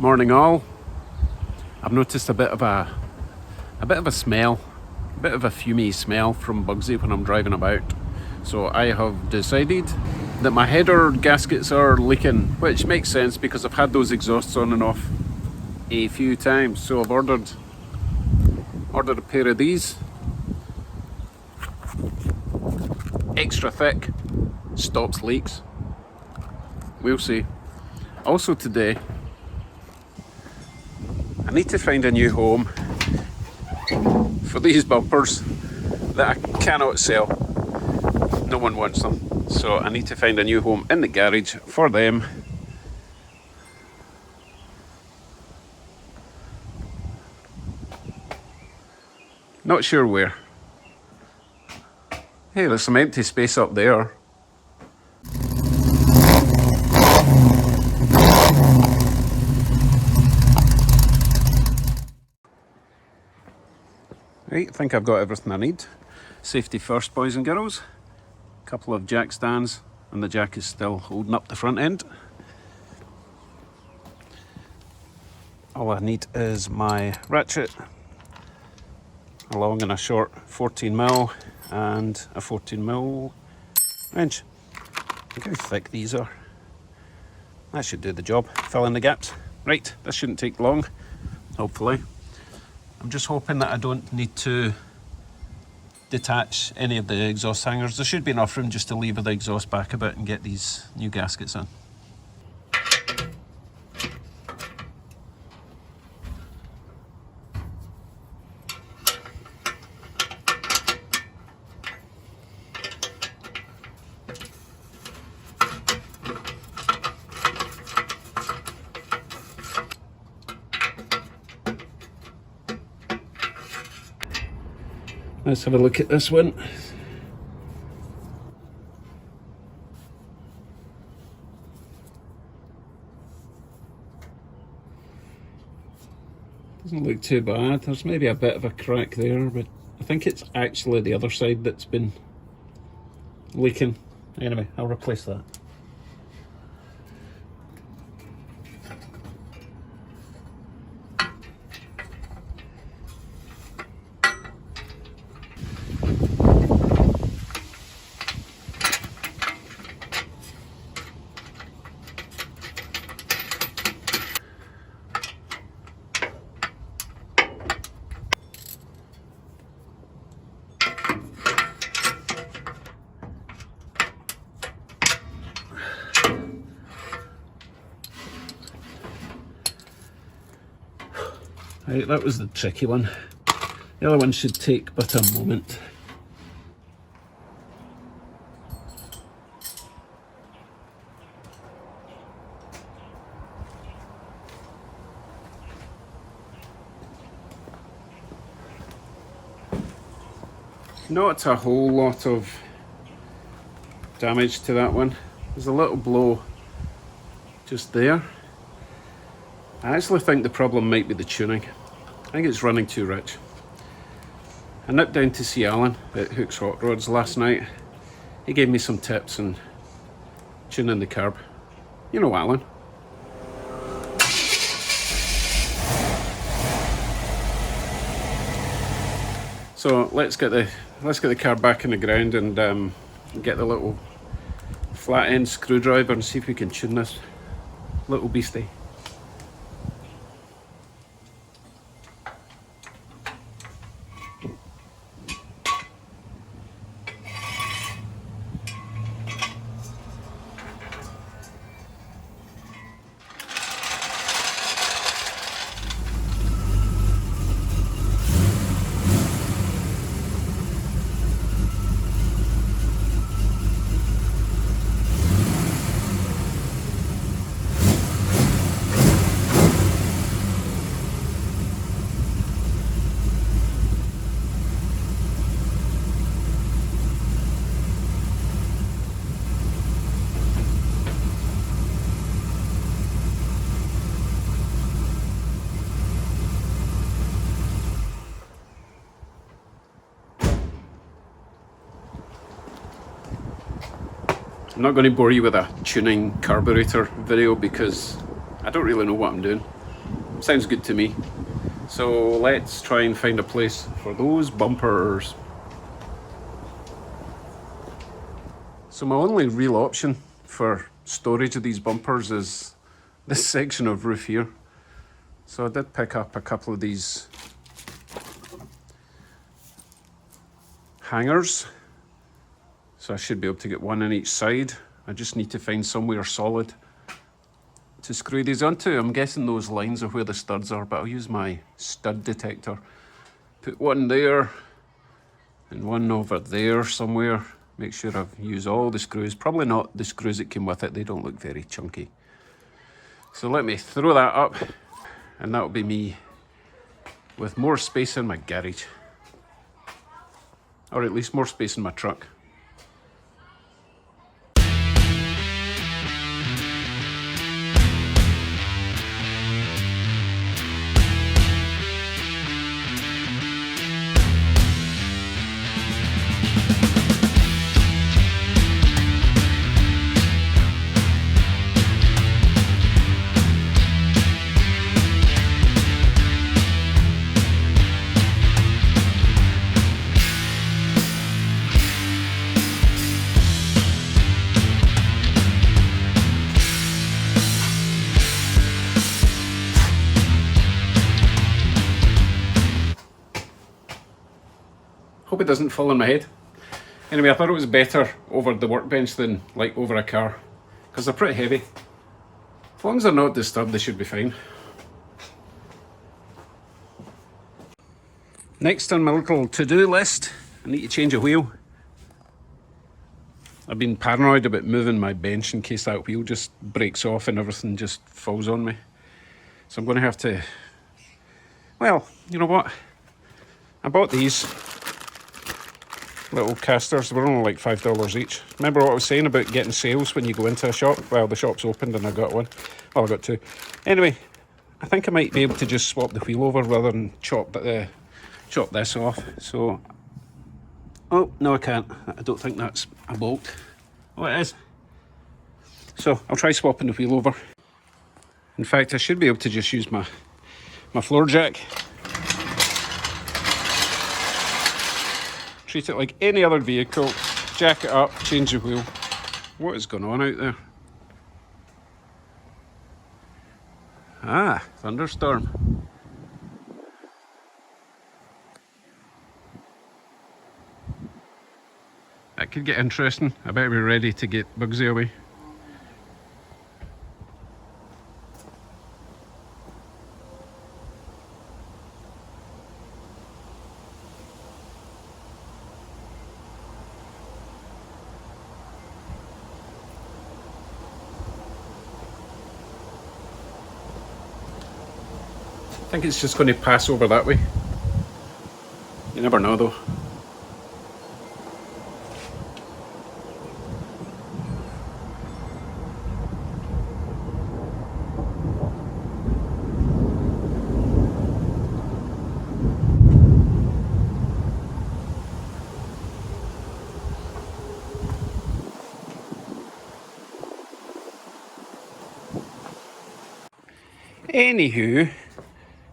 Morning all. I've noticed a bit of a smell, a bit of a fumey smell from Bugsy when I'm driving about. So I have decided that my header gaskets are leaking, which makes sense because I've had those exhausts on and off a few times. So I've ordered a pair of these, extra thick, stops leaks. We'll see. Also today, I need to find a new home for these bumpers that I cannot sell. No one wants them. So I need to find a new home in the garage for them. Not sure where. Hey, there's some empty space up there. Right, I think I've got everything I need. Safety first, boys and girls. A couple of jack stands, and the jack is still holding up the front end. All I need is my ratchet, a long and a short 14mm, and a 14mm wrench. Look how thick these are. That should do the job, fill in the gaps. Right, this shouldn't take long, hopefully. I'm just hoping that I don't need to detach any of the exhaust hangers. There should be enough room just to lever the exhaust back a bit and get these new gaskets in. Let's have a look at this one. Doesn't look too bad. There's maybe a bit of a crack there, but I think it's actually the other side that's been leaking. Anyway, I'll replace that. Right, that was the tricky one. The other one should take but a moment. Not a whole lot of damage to that one. There's a little blow just there. I actually think the problem might be the tuning. I think it's running too rich. I nipped down to see Alan at Hook's Hot Rods last night. He gave me some tips on tuning the curb. You know Alan. So let's get the car back in the ground and get the little flat end screwdriver and see if we can tune this little beastie. I'm not going to bore you with a tuning carburetor video because I don't really know what I'm doing. sounds good to me. So let's try and find a place for those bumpers. So my only real option for storage of these bumpers is this section of roof here. So I did pick up a couple of these hangers. So I should be able to get one on each side. I just need to find somewhere solid to screw these onto. I'm guessing those lines are where the studs are, but I'll use my stud detector. Put one there and one over there somewhere. Make sure I've used all the screws. Probably not the screws that came with it. They don't look very chunky. So let me throw that up, and that'll be me with more space in my garage. Or at least more space in my truck. Hope it doesn't fall on my head. Anyway, I thought it was better over the workbench than like over a car, because they're pretty heavy. As long as they're not disturbed, they should be fine. Next on my little to-do list, I need to change a wheel. I've been paranoid about moving my bench in case that wheel just breaks off and everything just falls on me. So I'm going to have to, well, you know what? I bought these little casters. They were only like $5 each. Remember what I was saying about getting sales when you go into a shop? Well, the shop's opened and I got one. Well, I got two. Anyway, I think I might be able to just swap the wheel over rather than chop this off. So, oh, no I can't. I don't think that's a bolt. Oh, it is. So, I'll try swapping the wheel over. In fact, I should be able to just use my floor jack. Treat it like any other vehicle, jack it up, change the wheel. What is going on out there? Ah, thunderstorm. That could get interesting. I better be ready to get Bugsy away. I think it's just going to pass over that way. You never know though. Anywho,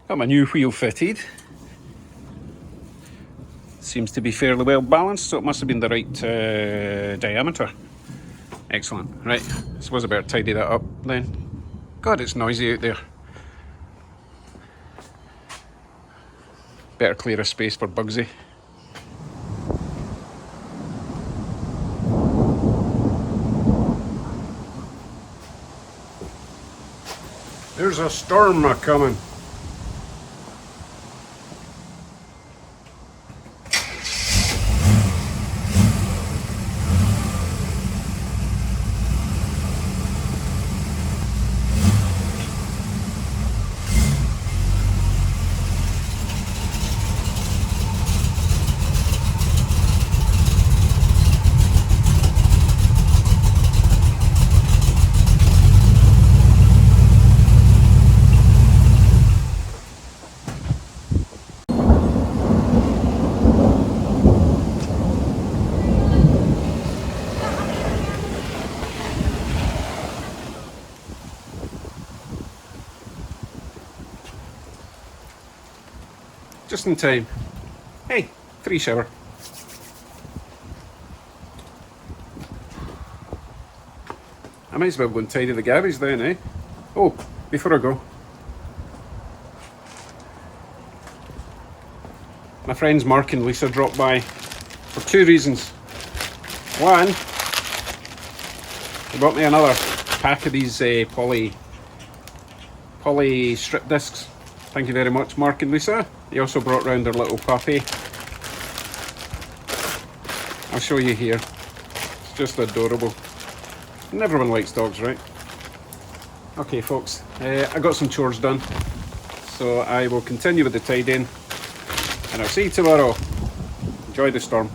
got my new wheel fitted. Seems to be fairly well balanced, so it must have been the right diameter. Excellent. Right, I suppose I better tidy that up then. God, it's noisy out there. Better clear a space for Bugsy. There's a storm a-coming. just in time. Hey, free shower. I might as well go and tidy the garage then, eh? Oh, before I go, my friends Mark and Lisa dropped by for two reasons. One, they bought me another pack of these poly strip discs. Thank you very much, Mark and Lisa. They also brought round their little puppy. I'll show you here. It's just adorable. And everyone likes dogs, right? Okay, folks, I got some chores done, so I will continue with the tidying, and I'll see you tomorrow. Enjoy the storm.